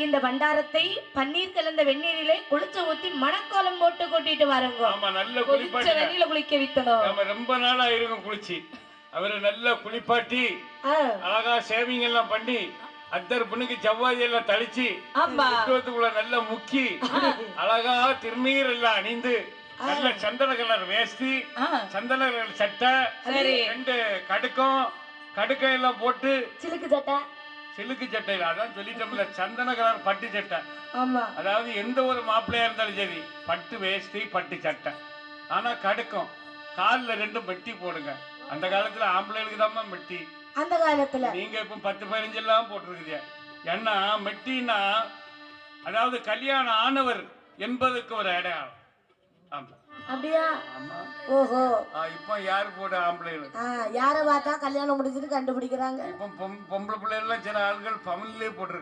இந்த பண்டாரத்தை பன்னீர் கலந்த வெந்நீரிலே குளிச்ச ஊத்தி மணக்கோலம் போட்டு கூட்டிட்டு வரங்க. ஆமா, நல்ல குளிப்பாட்டி வெந்நீர்ல குளிக்க வித்தணும். நம்ம ரொம்ப நாளா இருக்கும் குளிச்சு. அவரை நல்லா குளிப்பாட்டி அழகா சேவிங் எல்லாம் பண்ணி அத்தர் பொண்ணுக்கு ஜவ்வாதி எல்லாம் தளிச்சு குட்டுவத்துக்குள்ள நல்லா முக்கி அழகா திருநீர் எல்லாம் அணிந்து நல்ல சந்தன கலர் வேஷ்டி, சந்தன கலர் சட்டை, 2 கடுக்கம் எல்லாம் போட்டு சிலுக்கு சட்டை அதான் சொல்லிட்டோம்ல, சந்தன கலர் பட்டு சட்டை. அதாவது எந்த ஒரு மாப்பிள்ளையா இருந்தாலும் சரி பட்டு வேஷ்டி பட்டு சட்டை, ஆனா கடுக்கம் காலில் 2 மெட்டி போடுங்க. அந்த காலத்துல ஆம்பளைகளுக்கு தான் மெட்டி. அந்த காலத்துல நீங்க இப்ப 10-15 எல்லாம் போட்டிருக்கீங்க. ஏன்னா மெட்டினா அதாவது கல்யாணம் ஆனவர் என்பதுக்கு ஒரு அடையாளம். அப்படியா? ஓஹோ. இப்ப யாரு போட ஆம்பளைகள் யார பார்த்தா கல்யாணம் முடிஞ்சிட்டு கண்டுபிடிக்கிறாங்க. இப்ப பொம்பளை பிள்ளை எல்லாம் சில ஆள்கள் பமன்லயே போட்டிருக்கு.